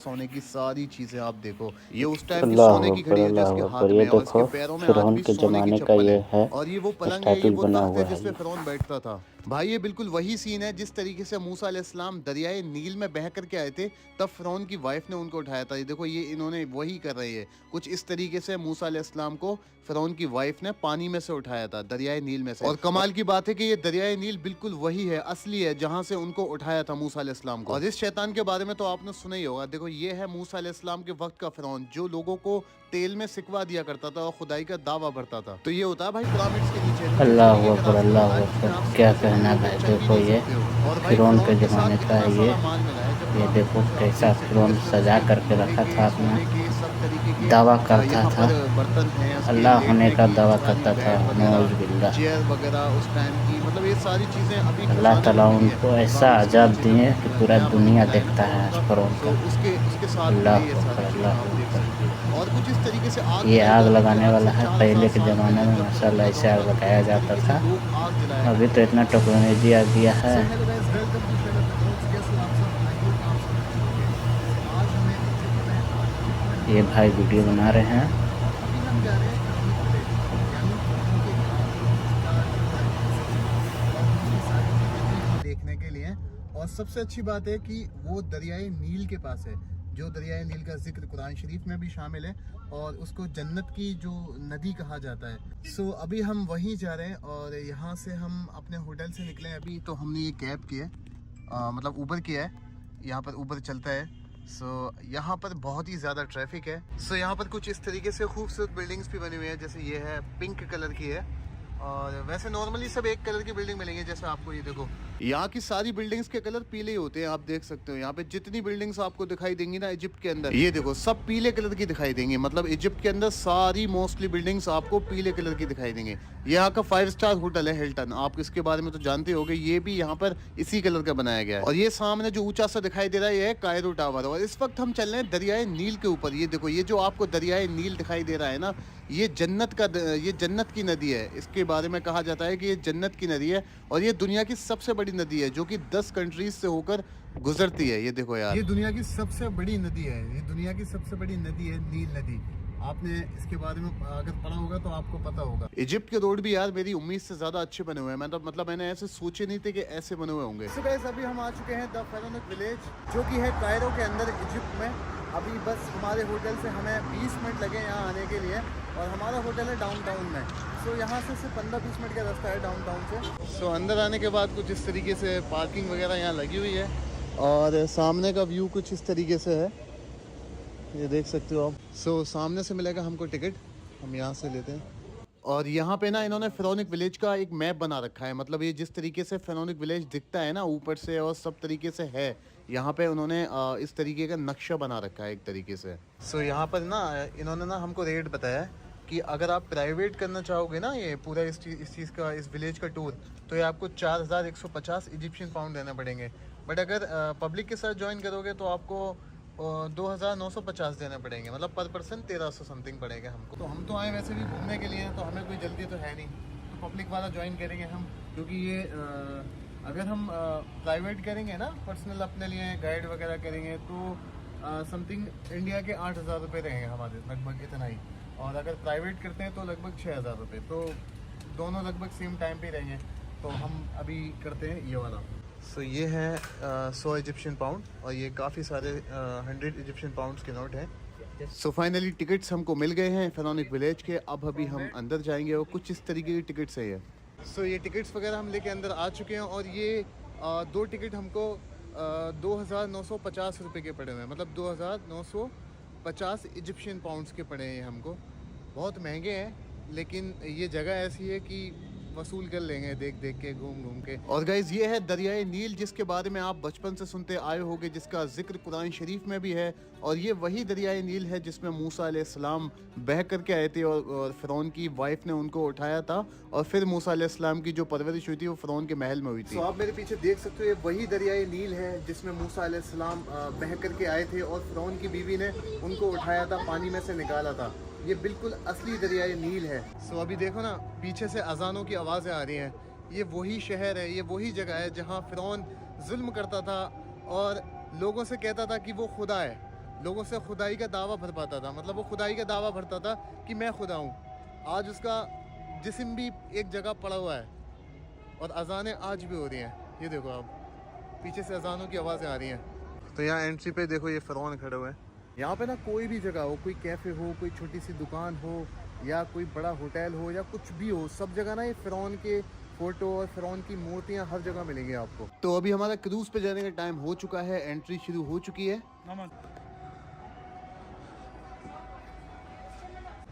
सोने की सारी चीजें आप देखो, ये उस टाइम की अल्लाह सोने की अकबर घड़ी है जो अल्लाह इसके अकबर। हाथ ये में है और इसके देखो पैरों में आज फिरौन भी के सोने की ज़माने का चप्पल ये है। है, और ये वो पलंग है, ये स्टैटू वो बना तख्त है हुआ जिस है पे ये। फिरौन बैठता था। भाई ये बिल्कुल वही सीन है जिस तरीके से मूसा अलैहिस्सलाम दरियाए नील में बह करके आए थे, तब फिरौन की वाइफ ने उनको उठाया था। ये देखो, ये इन्होंने वही कर रही है कुछ इस तरीके से। मूसा अलैहिस्सलाम को फिरौन की वाइफ ने पानी में से उठाया था, दरियाए नील में से। और कमाल की बात है कि ये दरियाए नील बिल्कुल वही है, असली है, जहां से उनको उठाया था मूसा अलैहिस्सलाम को। और इस शैतान के बारे में तो आपने सुना ही होगा। देखो, ये है मूसा अलैहिस्सलाम के वक्त का फिरौन, जो लोगों को तेल में सिकवा दिया करता था और खुदाई का दावा भरता था। तो ये होता है भाई पिरामिड्स के नीचे कुछ इस अल्लाह तरीके का अकबर रास्ता अल्लाह होता है जिसमें अकबर। आप क्या सीधे से कहना मंदिर में भाई, चल भी देखो नहीं ये सकते हो। और भाई फिरौन के फिरौन के ज़माने साथ का इतना है ये। सारा माल मिला है, जब ये वहाँ पे देखो पहुंचे आप कैसा देख सकते हो फिरौन इसमें सजा उसके करके लोहे रखा के, था अपना, सोने के, सब तरीके के दावा करता यहाँ था, पर बर्तन हैं, उसके अल्लाह होने लेटने का की दावा सारी करता था। बेड वगैरह, नौज बिल्ला। चेयर वगैरह उस टाइम की, मतलब ये सारी चीज़ें अभी अल्लाह खजाने में ताला मिली है उनको ऐसा पिरामिड्स के अजाब नीचे जो दिए कि पूरा नया बना दुनिया मिला है ना देखता है फिरौन आज का। फिरौन सो का। उसके साथ मिली अल्लाह ये अकबर सारी चीज़ें, अल्लाह आप देख अकबर। सकते हो। और कुछ इस तरीके से आग ये जलाई आग जाती थी लगाने आज वाला से है। 4,000 पहले के साल ज़माने पहले, में जब फिरौन माशाल्लाह का ऐसे दौर आग था, तो कुछ लगाया इस जाता तरीके से था। लोग आग जलाया अभी करते तो थे। इतना टेक्नोलॉजी आ गया है। So hello guys, welcome to shallow petrols. कैसे हो आप सब? आई होप आप सब अच्छे होंगे। सो आज हमें पीछे पता है आप इजिप्ट में ये मौजूद है, भाई वीडियो गिजा बना वाला रहे केव। हैं। और अभी हम जा रहे हैं फिरौनिक विलेज, यानी फिरौन के गांव, जिसका जो है कह सकते हो। और उसकी सारी चीज़ें भी हम देखने के लिए हैं। और सबसे अच्छी बात है कि वो दरियाए नील के पास है, जो दरियाए नील का जिक्र कुरान शरीफ में भी शामिल है, और उसको जन्नत की जो नदी कहा जाता है। सो अभी हम वहीं जा रहे हैं, और यहाँ से हम अपने होटल से निकले। अभी तो हमने ये कैब किया है, मतलब ऊबर किया है, यहाँ पर ऊबर चलता है। सो यहाँ पर बहुत ही ज़्यादा ट्रैफिक है। सो यहाँ पर कुछ इस तरीके से खूबसूरत बिल्डिंग्स भी बनी हुई है, जैसे ये है पिंक कलर की है। और वैसे नॉर्मली सब एक कलर की बिल्डिंग मिलेंगे, जैसे आपको ये देखो, यहाँ की सारी बिल्डिंग्स के कलर पीले ही होते हैं, आप देख सकते हो। यहाँ पे जितनी बिल्डिंग्स आपको दिखाई देंगी ना इजिप्ट के अंदर, ये देखो सब पीले कलर की दिखाई देंगी। मतलब इजिप्ट के अंदर सारी मोस्टली बिल्डिंग्स आपको पीले कलर की दिखाई देंगी। यहाँ का 5 स्टार होटल है हिल्टन, आप इसके बारे में तो जानते होगे, ये भी यहाँ पर इसी कलर का बनाया गया है। और ये सामने जो ऊंचा सा दिखाई दे रहा है, ये है कायरो टावर। और इस वक्त हम चल रहे हैं दरियाए नील के ऊपर। ये देखो, ये जो आपको दरियाए नील दिखाई दे रहा है ना, ये जन्नत की नदी है। इसके बारे में कहा जाता है कि ये जन्नत की नदी है, और ये दुनिया की सबसे बड़ी नदी है, जो कि 10 कंट्रीज से होकर गुजरती है। ये देखो यार, ये दुनिया की सबसे बड़ी नदी है, ये दुनिया की सबसे बड़ी नदी है, नील नदी। आपने इसके बारे में अगर पढ़ा होगा तो आपको पता होगा। इजिप्ट के रोड भी यार मेरी उम्मीद से ज्यादा अच्छे बने हुए हैं। मतलब मैंने ऐसे सोचे नहीं थे कि ऐसे बने हुए होंगे। So guys, अभी हम आ चुके हैं द फिरौनिक विलेज, जो कि है कायरो के अंदर इजिप्ट में। अभी बस हमारे होटल से हमें 20 मिनट लगे यहाँ आने के लिए, और हमारा होटल है डाउनटाउन में। सो यहाँ से सिर्फ 15-20 मिनट का रास्ता है डाउनटाउन से। सो अंदर आने के बाद कुछ इस तरीके से पार्किंग वगैरह यहाँ लगी हुई है, और सामने का व्यू कुछ इस तरीके से है, ये देख सकते हो आप। सो सामने से मिलेगा हमको टिकट, हम यहाँ से लेते हैं। और यहाँ पे ना इन्होंने फिरौनिक विलेज का एक मैप बना रखा है। मतलब ये जिस तरीके से फिरौनिक विलेज दिखता है ना ऊपर से, और सब तरीके से है, यहाँ पे उन्होंने इस तरीके का नक्शा बना रखा है एक तरीके से। सो यहाँ पर ना इन्होंने ना हमको रेट बताया है कि अगर आप प्राइवेट करना चाहोगे ना ये पूरा इस चीज़ का, इस विलेज का टूर, तो ये आपको 4,150 इजिप्शियन पाउंड देने पड़ेंगे। बट अगर पब्लिक के साथ ज्वाइन करोगे तो आपको 2,950 देने पड़ेंगे। मतलब पर पर्सन 1,300 समथिंग पड़ेगा हमको। तो हम तो आए वैसे भी घूमने के लिए, तो हमें कोई जल्दी तो है नहीं, तो पब्लिक वाला ज्वाइन करेंगे हम। क्योंकि ये अगर हम प्राइवेट करेंगे ना, पर्सनल अपने लिए गाइड वगैरह करेंगे, तो समथिंग इंडिया के 8,000 रुपये रहेंगे हमारे, लगभग इतना ही। और अगर प्राइवेट करते हैं तो लगभग 6,000 रुपये, तो दोनों लगभग सेम टाइम पे रहेंगे। तो हम अभी करते हैं ये वाला। सो ये है 100 इजिप्शियन पाउंड, और ये काफ़ी सारे 100 इजिप्शियन पाउंड्स के नोट हैं। सो फाइनली टिकट्स हमको मिल गए हैं फिरौनिक विलेज के। अब अभी हम अंदर जाएंगे, और कुछ इस तरीके की टिकट्स है ये। सो ये टिकट्स वगैरह हम लेके अंदर आ चुके हैं, और ये 2 टिकट हमको 2,950 रुपये के पड़े हुए हैं। मतलब 2,950 इजिप्शियन पाउंड्स के पड़े हैं हमको। बहुत महंगे हैं, लेकिन ये जगह ऐसी है कि वसूल कर लेंगे देख देख के, घूम घूम के। और गाइज ये है दरियाए नील, जिसके बारे में आप बचपन से सुनते आए होंगे, जिसका जिक्र कुरान शरीफ में भी है। और ये वही दरियाए नील है जिसमें मूसा अलैहिस्सलाम बह करके आए थे, और फिरौन की वाइफ ने उनको उठाया था, और फिर मूसा अलैहिस्सलाम की जो परवरिश हुई थी वो फिरौन के महल में हुई थी। तो आप मेरे पीछे देख सकते हो, ये वही दरियाए नील है जिसमें मूसा अलैहिस्सलाम बह करके आए थे, और फिरौन की बीवी ने उनको उठाया था, पानी में से निकाला था। ये बिल्कुल असली दरियाए नील है। सो अभी देखो ना, पीछे से अजानों की आवाज़ें आ रही हैं। ये वही शहर है, ये वही जगह है जहाँ फिरौन जुल्म करता था और लोगों से कहता था कि वो खुदा है। लोगों से खुदाई का दावा भरवाता था, मतलब वो खुदाई का दावा भरता था कि मैं खुदा हूँ। आज उसका जिस्म भी एक जगह पड़ा हुआ है और अजानें आज भी हो रही हैं। ये देखो आप, पीछे से अजानों की आवाज़ें आ रही हैं। तो यहाँ एंट्री पे देखो ये फ़िरौन खड़े हुए हैं। यहाँ पे ना कोई भी जगह हो, कोई कैफ़े हो, कोई छोटी सी दुकान हो या कोई बड़ा होटल हो या कुछ भी हो, सब जगह ना ये फ़िरौन के फ़ोटो और फ़िरौन की मूर्तियाँ हर जगह मिलेंगी आपको। तो अभी हमारा क्रूज़ पे जाने का टाइम हो चुका है, एंट्री शुरू हो चुकी है।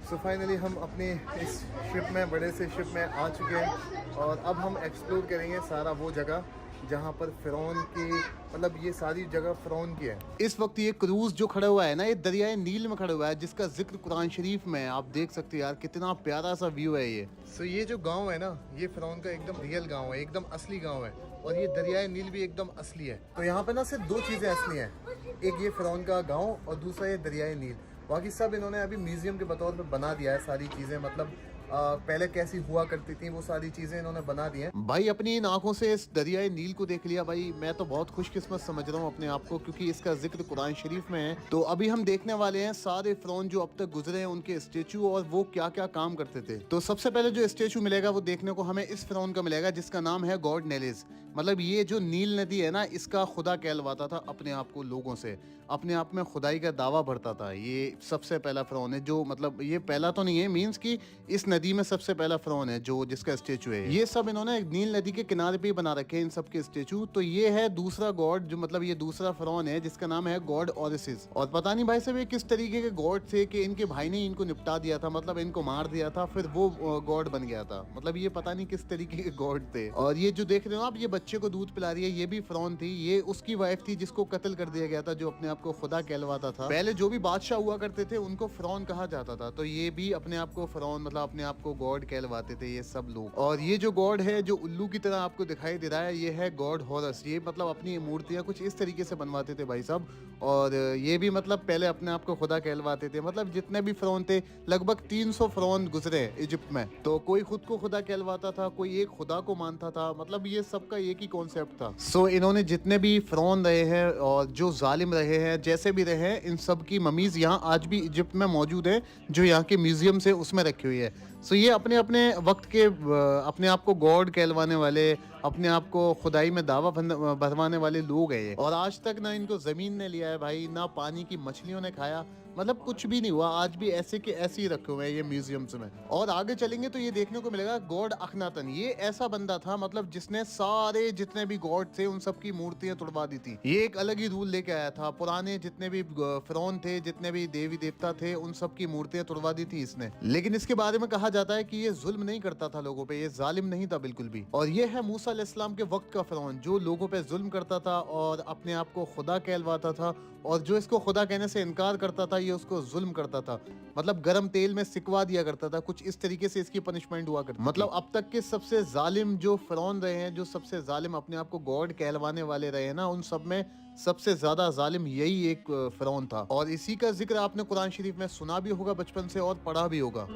सो फाइनली हम अपने इस शिप में, बड़े से शिप में आ चुके हैं और अब हम एक्सप्लोर करेंगे सारा वो जगह जहाँ पर फ़िरौन की, मतलब ये सारी जगह फ़िरौन की है। इस वक्त ये क्रूज़ जो खड़ा हुआ है ना, ये दरियाए नील में खड़ा हुआ है, जिसका जिक्र कुरान शरीफ में है। आप देख सकते हैं यार, कितना प्यारा सा व्यू है ये। सो ये जो गांव है ना, ये फ़िरौन का एकदम रियल गांव है, एकदम असली गांव है और ये दरियाए नील भी एकदम असली है। तो यहाँ पे ना सिर्फ दो चीज़ें असली हैं, एक ये फ़िरौन का गाँव और दूसरा ये दरियाए नील। बाकी सब इन्होंने अभी म्यूजियम के बतौर पे बना दिया है सारी चीज़ें, मतलब पहले कैसी हुआ करती थी वो सारी चीज़ें इन्होंने बना दी हैं। भाई अपनी इन आंखों से इस दरियाए नील को देख लिया भाई, मैं तो बहुत खुशकिस्मत समझ रहा हूँ अपने आप को, क्योंकि इसका जिक्र कुरान शरीफ में है। तो अभी हम देखने वाले हैं सारे फ़िरौन जो अब तक गुजरे हैं, उनके स्टेचू और वो क्या क्या काम करते थे। तो सबसे पहले जो स्टेचू मिलेगा वो देखने को हमें इस फ़िरौन का मिलेगा, जिसका नाम है गॉड नेलिस। मतलब ये जो नील नदी है ना, इसका खुदा कहलवाता था अपने आप को लोगों से, अपने आप में खुदाई का दावा भरता था। ये सबसे पहला फ़िरौन है जो, मतलब ये पहला तो नहीं है, मीन्स कि इस नदी में सबसे पहला फ़िरौन है जो, जिसका स्टेचू है। ये सब इन्होंने नील नदी के किनारे पे बना रखे हैं इन सब के स्टेचू। तो ये है दूसरा गॉड जो, मतलब ये दूसरा फ़िरौन है जिसका नाम है गॉड ओरिसिस। और पता नहीं भाई साहब ये किस तरीके के गॉड थे कि इनके भाई ने इनको निपटा दिया था, मतलब इनको मार दिया था, फिर वो गॉड बन गया था। मतलब ये पता नहीं किस तरीके के गॉड थे। और ये जो देख रहे हो आप, ये बच्चे को दूध पिला रही है, ये भी फ़िरौन थी। ये उसकी वाइफ थी जिसको कत्ल कर दिया गया था, जो अपने आप को खुदा कहलवाता था। पहले जो भी बादशाह हुआ करते थे उनको फ़िरौन कहा जाता था, तो ये भी अपने आप को फ़िरौन, मतलब अपने आप को गॉड कहलवाते थे ये सब लोग। और ये जो गॉड है जो उल्लू की तरह आपको दिखाई दे रहा है, ये है गॉड हॉरस। ये मतलब अपनी मूर्तियां कुछ इस तरीके से बनवाते थे भाई साहब। और ये भी मतलब पहले अपने आप को खुदा कहलवाते थे। मतलब जितने भी फ़िरौन थे, लगभग 300 फ़िरौन गुजरे इजिप्ट में। तो कोई खुद को खुदा कहलवाता था, कोई एक खुदा को मानता था, मतलब ये सबका एक ही कॉन्सेप्ट था। सो इन्होंने जितने भी फ़िरौन रहे हैं और जो जालिम रहे हैं, जैसे भी रहे हैं, इन सब की ममीज़ यहाँ आज भी इजिप्ट में मौजूद है, जो यहाँ के म्यूजियम से उसमें रखी हुई है। सो ये अपने अपने वक्त के अपने आप को गॉड कहलवाने वाले, अपने आप को खुदाई में दावा भरवाने वाले लोग हैं ये। और आज तक ना इनको ज़मीन ने लिया है भाई, ना पानी की मछलियों ने खाया, मतलब कुछ भी नहीं हुआ। आज भी ऐसे के ऐसे ही रखे हुए हैं ये म्यूजियम्स में। और आगे चलेंगे तो ये देखने को मिलेगा गॉड अखनातन। ये ऐसा बंदा था, मतलब जिसने सारे जितने भी गॉड थे उन सब की मूर्तियां तोड़वा दी थी। ये एक अलग ही रूल लेके आया था। पुराने जितने भी फ़िरौन थे, जितने भी देवी देवता थे, उन सब की मूर्तियां तोड़वा दी थी इसने। लेकिन इसके बारे में कहा जाता है कि ये जुल्म नहीं करता था लोगों पे, ये जालिम नहीं था बिल्कुल भी। और ये है मूसा अलैहिस्सलाम के वक्त का फ़िरौन, जो लोगों पे जुल्म करता था और अपने आप को खुदा कहलवाता था। और जो इसको खुदा कहने से इनकार करता था, ये उसको जुल्म करता था, मतलब गर्म तेल में सिकवा दिया करता था। कुछ इस तरीके से इसकी पनिशमेंट हुआ करती। मतलब अब तक के सबसे जालिम जो फ़िरौन रहे हैं, जो सबसे जालिम अपने आप को गॉड कहलवाने वाले रहे हैं ना, उन सब में सबसे ज्यादा जालिम यही एक फ़िरौन था। और इसी का जिक्र आपने कुरान शरीफ में सुना भी होगा बचपन से और पढ़ा भी होगा।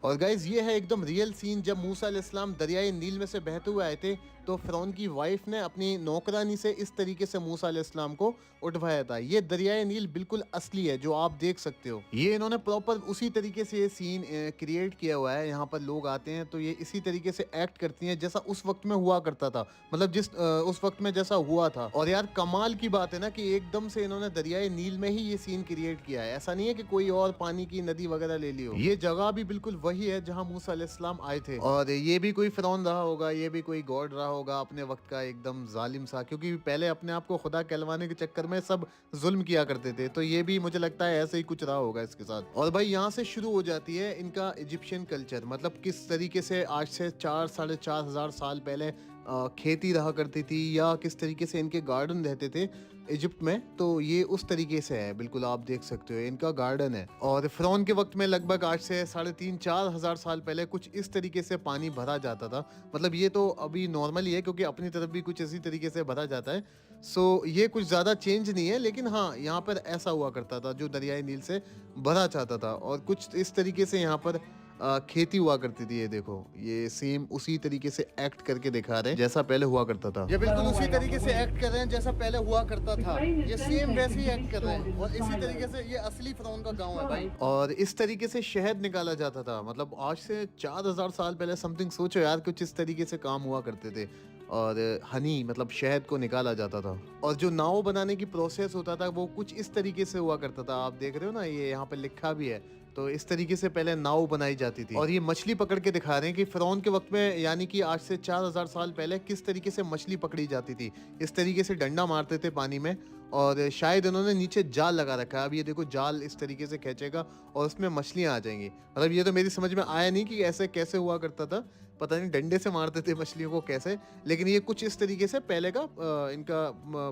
और गाइज ये है एकदम रियल सीन। जब मूसा अलैहिस्सलाम दरियाए नील में से बहते हुए आए थे, तो फ़िरौन की वाइफ ने अपनी नौकरानी से इस तरीके से मूसा अलैहिस्सलाम को उठवाया था। ये दरियाए नील बिल्कुल असली है, जो आप देख सकते हो। ये इन्होंने प्रॉपर उसी तरीके से ये सीन क्रिएट किया हुआ है। यहाँ पर लोग आते हैं तो ये इसी तरीके से एक्ट करती हैं जैसा उस वक्त में हुआ करता था, मतलब जिस उस वक्त में जैसा हुआ था। और यार कमाल की बात है ना कि एकदम से इन्होंने दरियाए नील में ही ये सीन क्रिएट किया है। ऐसा नहीं है कि कोई और पानी की नदी वगैरह ले ली हो। ये जगह भी बिल्कुल वही है जहाँ मूसा अलैहिस्सलाम आए थे। और ये भी कोई फ़िरौन रहा होगा, ये भी कोई गॉड रहा होगा अपने वक्त का, एकदम जालिम सा, क्योंकि पहले अपने आप को खुदा कहलवाने के चक्कर में सब जुल्म किया करते थे। तो ये भी मुझे लगता है ऐसे ही कुछ रहा होगा इसके साथ। और भाई यहाँ से शुरू हो जाती है इनका इजिप्शियन कल्चर। मतलब किस तरीके से आज से 4-4.5 साल पहले खेती रहा करती थी, या किस तरीके से इनके गार्डन रहते थे इजिप्ट में। तो ये उस तरीके से है, बिल्कुल आप देख सकते हो इनका गार्डन है। और फ़िरौन के वक्त में लगभग आज से 3.5-4 साल पहले कुछ इस तरीके से पानी भरा जाता था। मतलब ये तो अभी नॉर्मल ही है, क्योंकि अपनी तरफ भी कुछ इसी तरीके से भरा जाता है। सो ये कुछ ज़्यादा चेंज नहीं है, लेकिन हाँ यहाँ पर ऐसा हुआ करता था जो दरियाई नील से भरा चाहता था। और कुछ इस तरीके से यहाँ पर खेती हुआ करती थी। ये देखो, ये सेम उसी तरीके से एक्ट करके दिखा रहे हैं जैसा पहले हुआ करता था। ये बिल्कुल उसी तरीके से एक्ट कर रहे हैं जैसा पहले हुआ करता था। ये सेम वैसे ही एक्ट कर रहे हैं और इसी तरीके से ये असली फ़िरौन का गांव है भाई। और इस तरीके से शहद निकाला जाता था, मतलब आज से 4000 साल पहले समथिंग। सोचो यार, कुछ इस तरीके से काम हुआ करते थे। और हनी मतलब शहद को निकाला जाता था। और जो नाव बनाने की प्रोसेस होता था वो कुछ इस तरीके से हुआ करता था। आप देख रहे हो ना, ये यहाँ पे लिखा भी है। तो इस तरीके से पहले नाव बनाई जाती थी। और ये मछली पकड़ के दिखा रहे हैं कि फ़िरौन के वक्त में, यानी कि आज से 4000 साल पहले किस तरीके से मछली पकड़ी जाती थी। इस तरीके से डंडा मारते थे पानी में और शायद उन्होंने नीचे जाल लगा रखा है। अब ये देखो, जाल इस तरीके से खींचेगा और उसमें मछलियां आ जाएंगी। मतलब ये तो मेरी समझ में आया नहीं कि ऐसे कैसे हुआ करता था। पता नहीं डंडे से मारते थे मछलियों को कैसे, लेकिन ये कुछ इस तरीके से पहले का इनका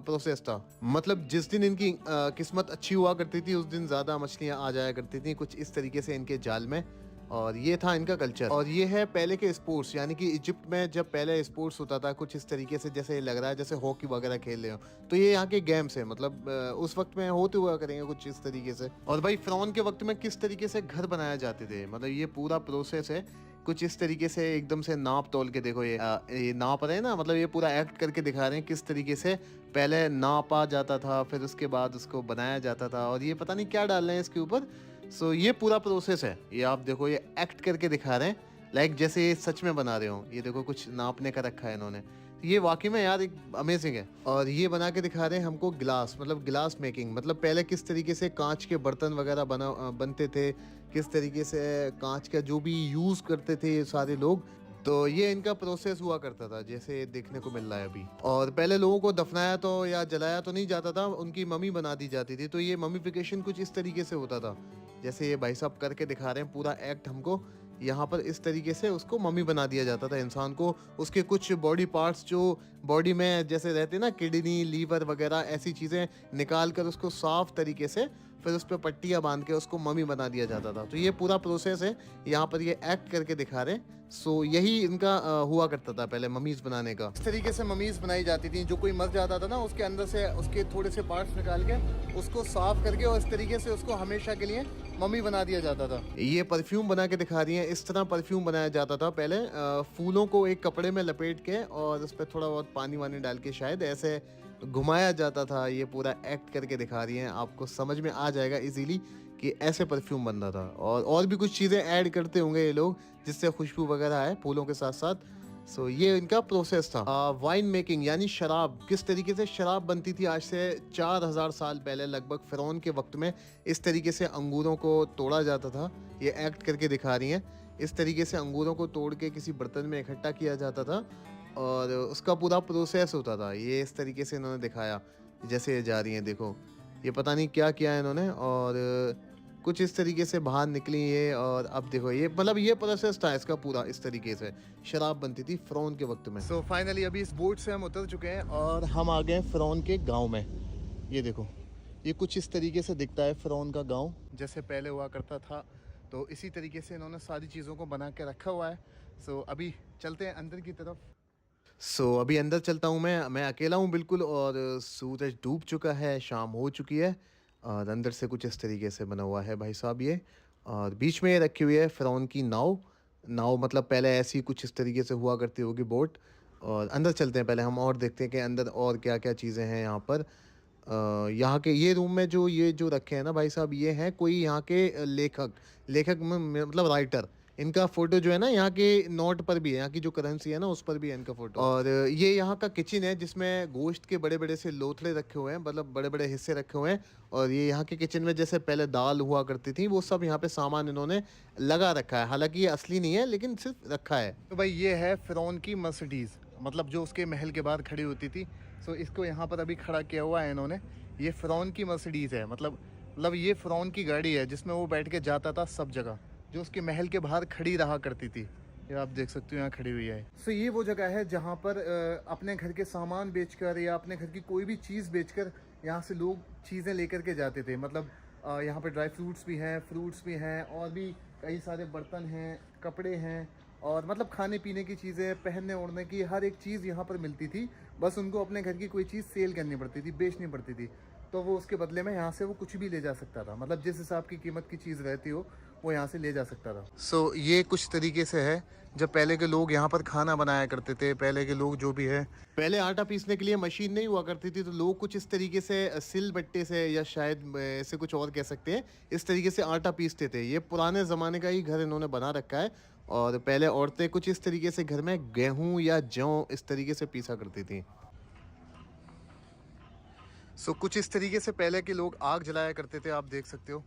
प्रोसेस था। मतलब जिस दिन इनकी किस्मत अच्छी हुआ करती थी उस दिन ज़्यादा मछलियाँ आ जाया करती थी, कुछ इस तरीके से इनके जाल में। और ये था इनका कल्चर। और ये है पहले के स्पोर्ट्स, यानी कि इजिप्ट में जब पहले स्पोर्ट्स होता था कुछ इस तरीके से, जैसे लग रहा है जैसे हॉकी वगैरह खेल रहे हो। तो ये यहाँ के गेम्स है, मतलब उस वक्त में होते हुआ करेंगे कुछ इस तरीके से। और भाई फ़िरौन के वक्त में किस तरीके से घर बनाए जाते थे, मतलब ये पूरा प्रोसेस है कुछ इस तरीके से। एकदम से नाप तोल के देखो, ये नाप रहे हैं ना, मतलब ये पूरा एक्ट करके दिखा रहे हैं किस तरीके से पहले नापा जाता था, फिर उसके बाद उसको बनाया जाता था। और ये पता नहीं क्या डाल रहे हैं इसके ऊपर। सो ये पूरा प्रोसेस है। ये आप देखो, ये एक्ट करके दिखा रहे हैं लाइक जैसे ये सच में बना रहे हो। ये देखो, कुछ नापने का रखा है इन्होंने। ये वाकई में यार एक अमेजिंग है। और ये बना के दिखा रहे हैं हमको गिलास, मतलब गिलास मेकिंग, मतलब पहले किस तरीके से कांच के बर्तन वगैरह बनते थे, किस तरीके से कांच का जो भी यूज़ करते थे ये सारे लोग। तो ये इनका प्रोसेस हुआ करता था जैसे देखने को मिल रहा है अभी। और पहले लोगों को दफनाया तो या जलाया तो नहीं जाता था, उनकी मम्मी बना दी जाती थी। तो ये मम्मीफिकेशन कुछ इस तरीके से होता था जैसे ये भाई साहब करके दिखा रहे हैं पूरा एक्ट हमको। यहाँ पर इस तरीके से उसको मम्मी बना दिया जाता था इंसान को। उसके कुछ बॉडी पार्ट्स जो बॉडी में जैसे रहते ना, किडनी, लीवर वगैरह ऐसी चीज़ें निकाल कर उसको साफ तरीके से फिर उस पर पट्टियाँ बांध के उसको मम्मी बना दिया जाता था। तो ये पूरा प्रोसेस है, यहाँ पर ये एक्ट करके दिखा रहे हैं। सो यही इनका हुआ करता था पहले मम्मीज़ बनाने का। इस तरीके से मम्मीज़ बनाई जाती थी। जो कोई मर जाता था ना, उसके अंदर से उसके थोड़े से पार्ट्स निकाल के उसको साफ करके और इस तरीके से उसको हमेशा के लिए मम्मी बना दिया जाता था। ये परफ्यूम बना के दिखा रही है। इस तरह परफ्यूम बनाया जाता था पहले, फूलों को एक कपड़े में लपेट के और उस पर थोड़ा बहुत पानी वानी डाल के शायद ऐसे घुमाया जाता था। ये पूरा एक्ट करके दिखा रही हैं, आपको समझ में आ जाएगा इजीली कि ऐसे परफ्यूम बन रहा था। और भी कुछ चीज़ें ऐड करते होंगे ये लोग जिससे खुशबू वगैरह आए फूलों के साथ साथ। सो ये इनका प्रोसेस था। वाइन मेकिंग यानी शराब, किस तरीके से शराब बनती थी आज से 4000 साल पहले लगभग फ़िरौन के वक्त में। इस तरीके से अंगूरों को तोड़ा जाता था, ये एक्ट करके दिखा रही हैं। इस तरीके से अंगूरों को तोड़ के किसी बर्तन में इकट्ठा किया जाता था और उसका पूरा प्रोसेस होता था। ये इस तरीके से इन्होंने दिखाया जैसे ये जा रही हैं, देखो ये पता नहीं क्या किया है इन्होंने। और कुछ इस तरीके से बाहर निकली ये। और अब देखो ये, मतलब ये प्रोसेस था इसका पूरा। इस तरीके से शराब बनती थी फ़िरौन के वक्त में। सो फाइनली अभी इस बोट से हम उतर चुके हैं और हम आ गए फ़िरौन के गांव में। ये देखो, ये कुछ इस तरीके से दिखता है फ़िरौन का गांव जैसे पहले हुआ करता था। तो इसी तरीके से इन्होंने सारी चीज़ों को बना के रखा हुआ है। सो अभी चलते हैं अंदर की तरफ। अभी अंदर चलता हूँ मैं अकेला हूँ बिल्कुल। और सूरज डूब चुका है, शाम हो चुकी है। और अंदर से कुछ इस तरीके से बना हुआ है भाई साहब ये। और बीच में ये रखी हुई है फ़िरौन की नाव मतलब पहले ऐसी कुछ इस तरीके से हुआ करती होगी बोट। और अंदर चलते हैं पहले हम और देखते हैं कि अंदर और क्या क्या चीज़ें हैं यहाँ पर। यहाँ के ये रूम में जो रखे हैं ना भाई साहब, ये हैं कोई यहाँ के लेखक में मतलब राइटर। इनका फ़ोटो जो है ना यहाँ के नोट पर भी है, यहाँ की जो करेंसी है ना उस पर भी है इनका फ़ोटो। और ये यहाँ का किचन है जिसमें गोश्त के बड़े बड़े से लोथड़े रखे हुए हैं, मतलब बड़े बड़े हिस्से रखे हुए हैं। और ये यहाँ के किचन में जैसे पहले दाल हुआ करती थी वो सब यहाँ पे सामान इन्होंने लगा रखा है। हालांकि ये असली नहीं है लेकिन सिर्फ रखा है। तो भाई ये है फ़िरौन की मर्सिडीज़, मतलब जो उसके महल के बाहर खड़ी होती थी। सो इसको यहाँ पर अभी खड़ा किया हुआ है इन्होंने। ये फ़िरौन की मर्सिडीज़ है, मतलब ये फ़िरौन की गाड़ी है जिसमें वो बैठ के जाता था सब जगह, जो उसके महल के बाहर खड़ी रहा करती थी। ये आप देख सकते हो यहाँ खड़ी हुई है। सो ये वो जगह है जहाँ पर अपने घर के सामान बेचकर या अपने घर की कोई भी चीज़ बेचकर यहाँ से लोग चीज़ें लेकर के जाते थे। मतलब यहाँ पर ड्राई फ्रूट्स भी हैं, फ्रूट्स भी हैं और भी कई सारे बर्तन हैं, कपड़े हैं और मतलब खाने पीने की चीज़ें, पहनने ओढ़ने की हर एक चीज़ यहाँ पर मिलती थी। बस उनको अपने घर की कोई चीज़ सेल करनी पड़ती थी, बेचनी पड़ती थी। तो वो उसके बदले में यहाँ से वो कुछ भी ले जा सकता था, मतलब जिस हिसाब की कीमत की चीज़ रहती हो वो यहाँ से ले जा सकता था। सो ये कुछ तरीके से है जब पहले के लोग यहाँ पर खाना बनाया करते थे। पहले के लोग जो भी है, पहले आटा पीसने के लिए मशीन नहीं हुआ करती थी, तो लोग कुछ इस तरीके से सिल बट्टे से, या शायद ऐसे कुछ और कह सकते हैं, इस तरीके से आटा पीसते थे। ये पुराने ज़माने का ही घर इन्होंने बना रखा है। और पहले औरतें कुछ इस तरीके से घर में गेहूँ या जौ इस तरीके से पीसा करती थी। सो कुछ इस तरीके से पहले के लोग आग जलाया करते थे, आप देख सकते हो।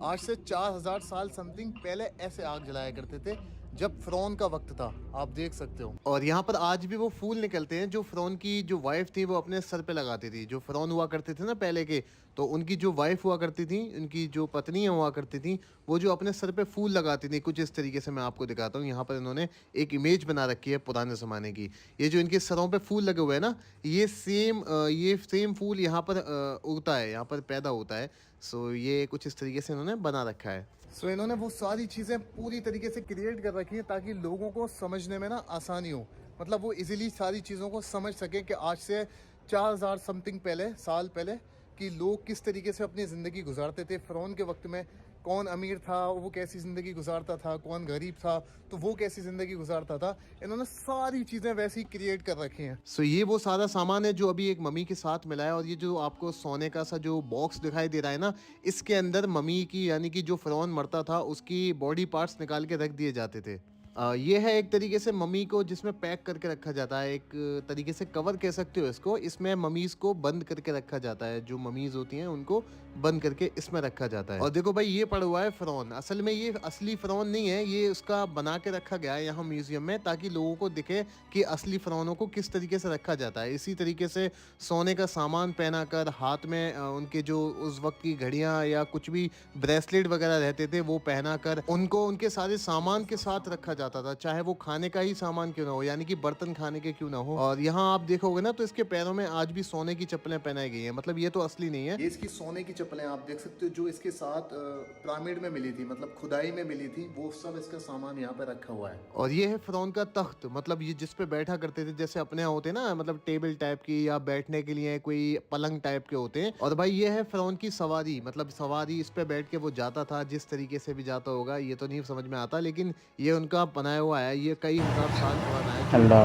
आज से 4000 साल समथिंग पहले ऐसे आग जलाया करते थे, जब फ़िरौन का वक्त था, आप देख सकते हो। और यहाँ पर आज भी वो फूल निकलते हैं जो फ़िरौन की जो वाइफ थी वो अपने सर पे लगाती थी। जो फ़िरौन हुआ करते थे ना पहले के, तो उनकी जो वाइफ हुआ करती थी, उनकी जो पत्नियाँ हुआ करती थी, वो जो अपने सर पे फूल लगाती थी, कुछ इस तरीके से मैं आपको दिखाता हूँ। यहाँ पर इन्होंने एक इमेज बना रखी है पुराने ज़माने की। ये जो इनके सरों पे फूल लगे हुए हैं ना, ये सेम फूल यहाँ पर उगता है, यहाँ पर पैदा होता है। सो ये कुछ इस तरीके से इन्होंने बना रखा है। सो इन्होंने वो सारी चीज़ें पूरी तरीके से क्रिएट कर रखी हैं ताकि लोगों को समझने में ना आसानी हो, मतलब वो इजीली सारी चीज़ों को समझ सकें कि आज से 4000 समथिंग पहले साल पहले कि लोग किस तरीके से अपनी ज़िंदगी गुजारते थे। फ़िरौन के वक्त में कौन अमीर था, वो कैसी ज़िंदगी गुजारता था, कौन गरीब था, तो वो कैसी ज़िंदगी गुजारता था। इन्होंने सारी चीज़ें वैसी क्रिएट कर रखी हैं। सो ये वो सारा सामान है जो अभी एक मम्मी के साथ मिला है। और ये जो आपको सोने का सा जो बॉक्स दिखाई दे रहा है ना, इसके अंदर मम्मी की, यानी कि जो फ़िरौन मरता था उसकी बॉडी पार्ट्स निकाल के रख दिए जाते थे। ये है एक तरीके से मम्मी को जिसमें पैक करके रखा जाता है, एक तरीके से कवर कह सकते हो इसको। इसमें ममीज़ को बंद करके रखा जाता है, जो ममीज़ होती हैं उनको बंद करके इसमें रखा जाता है। और देखो भाई, ये पड़ा हुआ है फ़िरौन। असल में ये असली फ़िरौन नहीं है, ये उसका बना के रखा गया है यहाँ म्यूज़ियम में, ताकि लोगों को दिखे कि असली फ़िरौनों को किस तरीके से रखा जाता है। इसी तरीके से सोने का सामान पहना कर, हाथ में उनके जो उस वक्त की घड़ियाँ या कुछ भी ब्रेसलेट वगैरह रहते थे वो पहना कर उनको उनके सारे सामान के साथ रखा जाता था, चाहे वो खाने का ही सामान क्यों ना हो, यानी कि बर्तन खाने के क्यों ना हो। और यहाँ आप देखोगे ना, तो इसके पैरों में आज भी सोने की चप्पलें पहनाई गई हैं, मतलब ये तो असली नहीं है। ये इसकी सोने की चप्पलें आप देख सकते हो, जो इसके साथ पिरामिड में मिली थी, मतलब खुदाई में मिली थी, वो सब इसका सामान यहाँ पे रखा हुआ है। और ये है फ़िरौन का तख्त, मतलब ये जिस पे बैठा करते थे, जैसे अपने यहाँ होते हैं ना, मतलब टेबल टाइप की, या बैठने के लिए कोई पलंग टाइप के होते हैं। और भाई ये है फ़िरौन की सवारी, मतलब सवारी, इस पे बैठ के वो जाता था, जिस तरीके से भी जाता होगा ये तो नहीं समझ में आता, लेकिन ये उनका बनाया हुआ है। ये कई हजार साल पुराना है। अल्लाह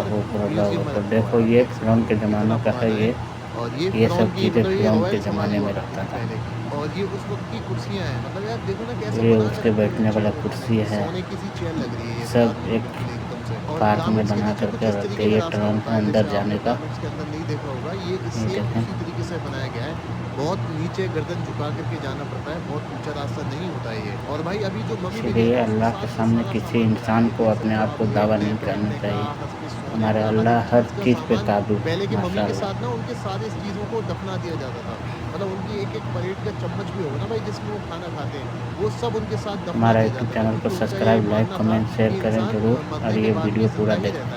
अकबर। देखो ये फ़िरौन के ज़माने का है ये। और ये सब चीज़ें फ़िरौन के रॉयल ज़माने में हुआ रखता था। पहले की। और ये उस वक्त की कुर्सियां हैं, मतलब यार देखो ना कैसे ये बना उसके कर बैठने वाला चेयर कुर्सी है, सोने की सी चेयर लग रही है ये सब एक एकदम से। और पार्क में पिरामिड्स के बना नीचे कुछ करके इस रखते। तरीके का ये रास्ता टर्न होता है है, अंदर जैसे जाने आपने का। पिरामिड्स के अंदर नहीं देखा होगा, ये ये सेम देखें, उसी तरीके से बनाया गया है। बहुत नीचे गर्दन झुका करके जाना पड़ता है, बहुत ऊंचा रास्ता नहीं होता है ये। और भाई अभी जो मम्मी मिली है इसलिए ना, उसके अल्लाह के साथ ये सामने सारा किसी सामान मिला है। इंसान ये को देख अपने सकते हो आप आप, को ये दावा नहीं करना बैठने का, चाहिए। हंसके सोने हमारा का, हर अल्लाह हर चीज का चीज़ पे सामान। काबू है पहले की मम्मी के माशाअल्लाह। साथ ना उनके सारी चीजों को दफना दिया जाता था, मतलब उनकी एक एक प्लेट का चम्मच भी होगा ना भाई, जिसमें वो खाना खाते हैं, वो सब उनके साथ दफना हमारा दिया यूट्यूब जाता था, चैनल को क्योंकि उनका ये सब्सक्राइब, लाइक, मानना था कमेंट, शेयर कि करें इंसान ज़रूर, और मरने के ये बाद वीडियो भी पूरा जिंदा ही रहता देखें। है।